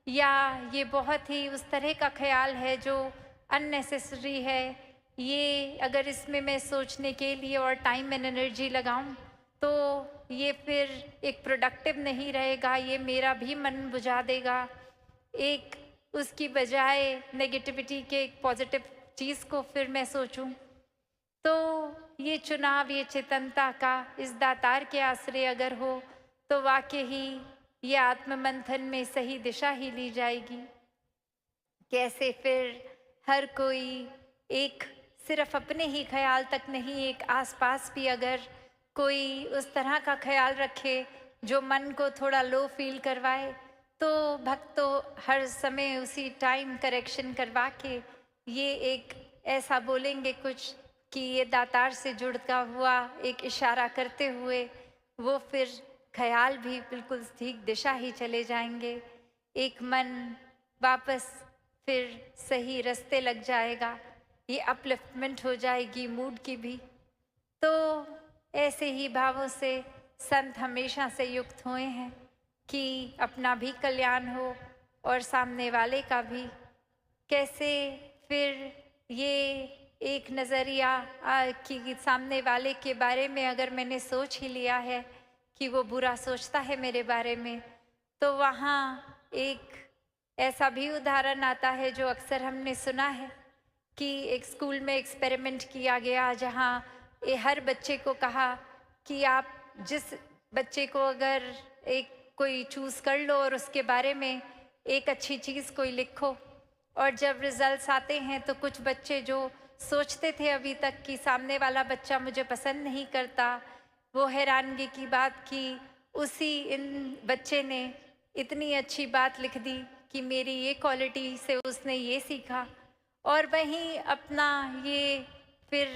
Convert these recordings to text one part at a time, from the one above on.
या ये बहुत ही उस तरह का ख्याल है जो अननेसेसरी है, ये अगर इसमें मैं सोचने के लिए और टाइम एंड एनर्जी लगाऊं तो ये फिर एक प्रोडक्टिव नहीं रहेगा, ये मेरा भी मन बुझा देगा। एक उसकी बजाय नेगेटिविटी के एक पॉजिटिव चीज़ को फिर मैं सोचूं, तो ये चुनाव, ये चेतनता का इस दातार के आश्रय अगर हो तो वाकई ही ये आत्ममंथन में सही दिशा ही ली जाएगी। कैसे फिर हर कोई एक सिर्फ अपने ही ख्याल तक नहीं, एक आसपास भी अगर कोई उस तरह का ख्याल रखे जो मन को थोड़ा लो फील करवाए, तो भक्त तो हर समय उसी टाइम करेक्शन करवा के ये एक ऐसा बोलेंगे कुछ कि ये दातार से जुड़ता हुआ एक इशारा करते हुए वो फिर ख्याल भी बिल्कुल ठीक दिशा ही चले जाएंगे। एक मन वापस फिर सही रास्ते लग जाएगा, ये अपलिफ्टमेंट हो जाएगी मूड की भी। तो ऐसे ही भावों से संत हमेशा से युक्त हुए हैं कि अपना भी कल्याण हो और सामने वाले का भी। कैसे फिर ये एक नज़रिया कि सामने वाले के बारे में अगर मैंने सोच ही लिया है कि वो बुरा सोचता है मेरे बारे में, तो वहाँ एक ऐसा भी उदाहरण आता है जो अक्सर हमने सुना है कि एक स्कूल में एक्सपेरिमेंट किया गया जहाँ हर बच्चे को कहा कि आप जिस बच्चे को अगर एक कोई चूज़ कर लो और उसके बारे में एक अच्छी चीज़ कोई लिखो, और जब रिजल्ट्स आते हैं तो कुछ बच्चे जो सोचते थे अभी तक कि सामने वाला बच्चा मुझे पसंद नहीं करता, वो हैरानगी की बात कि उसी इन बच्चे ने इतनी अच्छी बात लिख दी कि मेरी ये क्वालिटी से उसने ये सीखा। और वहीं अपना ये फिर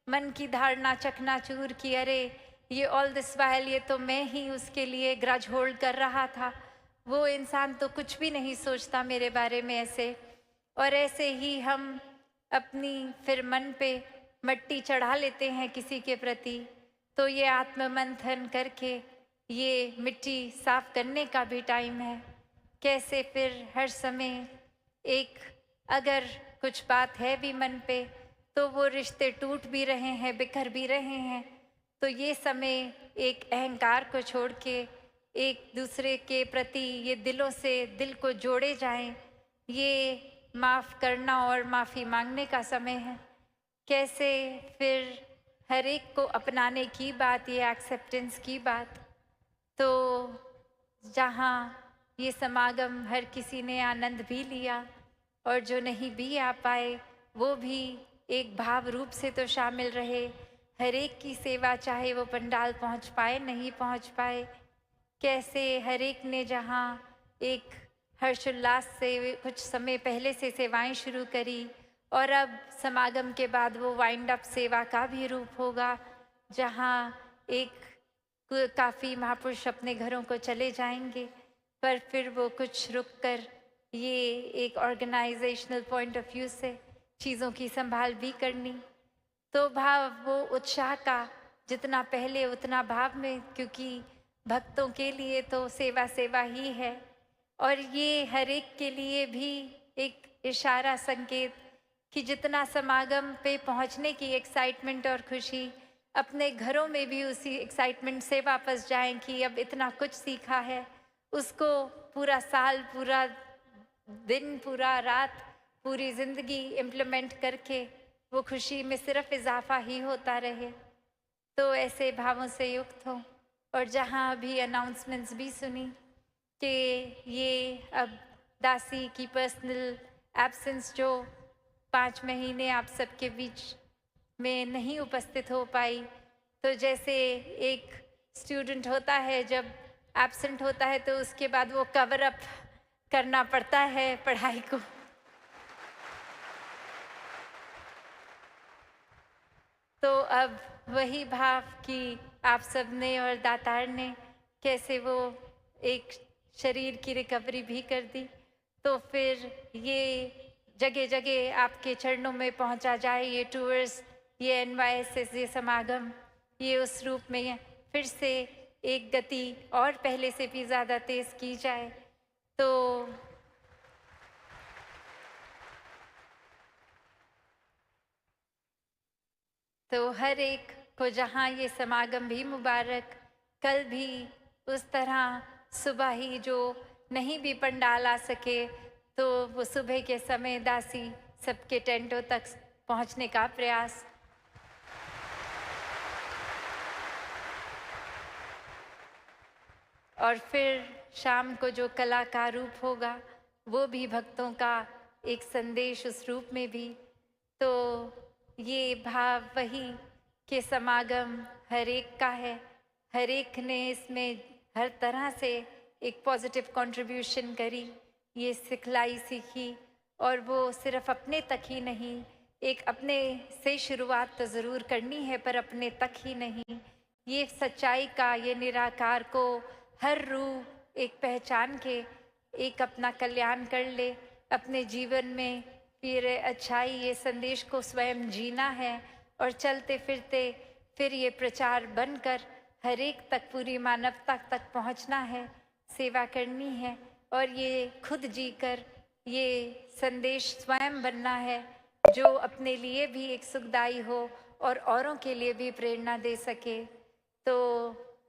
मन की धारणा चकनाचूर कि अरे ये ऑल दिस वाइल ये तो मैं ही उसके लिए ग्रज होल्ड कर रहा था, वो इंसान तो कुछ भी नहीं सोचता मेरे बारे में ऐसे। और ऐसे ही हम अपनी फिर मन पे मट्टी चढ़ा लेते हैं किसी के प्रति, तो ये आत्ममंथन करके ये मिट्टी साफ करने का भी टाइम है। कैसे फिर हर समय एक अगर कुछ बात है भी मन पे, तो वो रिश्ते टूट भी रहे हैं, बिखर भी रहे हैं, तो ये समय एक अहंकार को छोड़ के एक दूसरे के प्रति ये दिलों से दिल को जोड़े जाएं, ये माफ़ करना और माफ़ी मांगने का समय है। कैसे फिर हर एक को अपनाने की बात, ये एक्सेप्टेंस की बात। तो जहाँ ये समागम हर किसी ने आनंद भी लिया और जो नहीं भी आ पाए वो भी एक भाव रूप से तो शामिल रहे, हर एक की सेवा चाहे वो पंडाल पहुँच पाए नहीं पहुँच पाए। कैसे हर एक ने जहाँ एक हर्षोल्लास से कुछ समय पहले से सेवाएं शुरू करी और अब समागम के बाद वो वाइंड अप सेवा का भी रूप होगा, जहाँ एक काफ़ी महापुरुष अपने घरों को चले जाएंगे, पर फिर वो कुछ रुक कर ये एक ऑर्गेनाइजेशनल पॉइंट ऑफ व्यू से चीज़ों की संभाल भी करनी। तो भाव वो उत्साह का जितना पहले उतना भाव में, क्योंकि भक्तों के लिए तो सेवा सेवा ही है। और ये हर एक के लिए भी एक इशारा संकेत कि जितना समागम पे पहुंचने की एक्साइटमेंट और खुशी, अपने घरों में भी उसी एक्साइटमेंट से वापस जाएं कि अब इतना कुछ सीखा है, उसको पूरा साल, पूरा दिन, पूरा रात, पूरी ज़िंदगी इम्प्लीमेंट करके वो खुशी में सिर्फ इजाफा ही होता रहे। तो ऐसे भावों से युक्त हो। और जहाँ अभी अनाउंसमेंट्स भी सुनी कि ये अब दासी की पर्सनल एब्सेंस जो 5 महीने आप सबके बीच में नहीं उपस्थित हो पाई, तो जैसे एक स्टूडेंट होता है जब एब्सेंट होता है तो उसके बाद वो कवर अप करना पड़ता है पढ़ाई को, तो अब वही भाव कि आप सब ने और दातार ने कैसे वो एक शरीर की रिकवरी भी कर दी, तो फिर ये जगह जगह आपके चरणों में पहुंचा जाए ये टूर्स, ये NYSS, ये समागम, ये उस रूप में फिर से एक गति और पहले से भी ज़्यादा तेज़ की जाए। तो तो हर एक को जहाँ ये समागम भी मुबारक, कल भी उस तरह सुबह ही जो नहीं भी पंडाल आ सके तो वो सुबह के समय दासी सबके टेंटों तक पहुँचने का प्रयास। और फिर शाम को जो कला का रूप होगा वो भी भक्तों का एक संदेश उस रूप में भी। तो ये भाव वही कि समागम हर एक का है, हर एक ने इसमें हर तरह से एक पॉजिटिव कंट्रीब्यूशन करी, ये सिखलाई सीखी। और वो सिर्फ अपने तक ही नहीं, एक अपने से शुरुआत तो ज़रूर करनी है पर अपने तक ही नहीं, ये सच्चाई का, ये निराकार को हर रूह एक पहचान के एक अपना कल्याण कर ले अपने जीवन में। फिर अच्छाई ये संदेश को स्वयं जीना है और चलते फिरते फिर ये प्रचार बनकर हर एक तक, पूरी मानवता तक पहुंचना है, सेवा करनी है और ये खुद जीकर ये संदेश स्वयं बनना है जो अपने लिए भी एक सुखदाई हो और औरों के लिए भी प्रेरणा दे सके। तो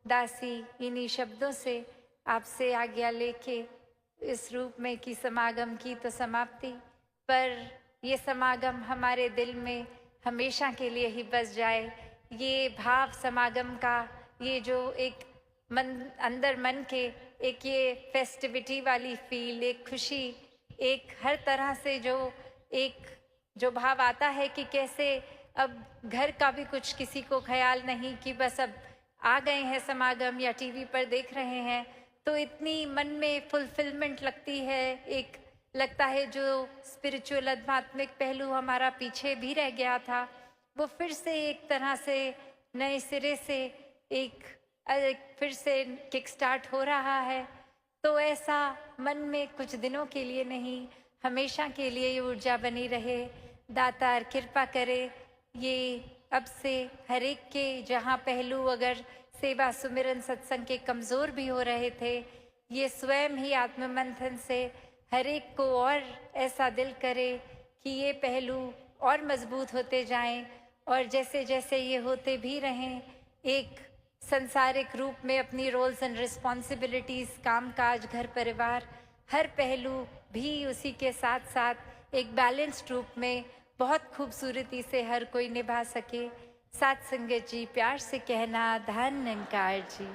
दासी इन्हीं शब्दों से आपसे आज्ञा लेके इस रूप में कि समागम की तो समाप्ति, पर ये समागम हमारे दिल में हमेशा के लिए ही बस जाए। ये भाव समागम का, ये जो एक मन अंदर मन के एक ये फेस्टिविटी वाली फील, एक खुशी, एक हर तरह से जो भाव आता है कि कैसे अब घर का भी कुछ किसी को ख्याल नहीं कि बस अब आ गए हैं समागम या टीवी पर देख रहे हैं, तो इतनी मन में फुलफिलमेंट लगती है। एक लगता है जो स्पिरिचुअल आध्यात्मिक पहलू हमारा पीछे भी रह गया था वो फिर से एक तरह से नए सिरे से एक फिर से किक स्टार्ट हो रहा है। तो ऐसा मन में कुछ दिनों के लिए नहीं, हमेशा के लिए ये ऊर्जा बनी रहे। दातार कृपा करे ये अब से हर एक के जहाँ पहलू अगर सेवा सुमिरन सत्संग के कमज़ोर भी हो रहे थे, ये स्वयं ही आत्ममंथन से हर एक को और ऐसा दिल करे कि ये पहलू और मजबूत होते जाएं और जैसे जैसे ये होते भी रहें, एक संसारिक रूप में अपनी रोल्स एंड रिस्पॉन्सिबिलिटीज़, काम काज, घर परिवार, हर पहलू भी उसी के साथ साथ एक बैलेंस्ड रूप में बहुत खूबसूरती से हर कोई निभा सके। साथ संगत जी प्यार से कहना, धन निरंकार जी।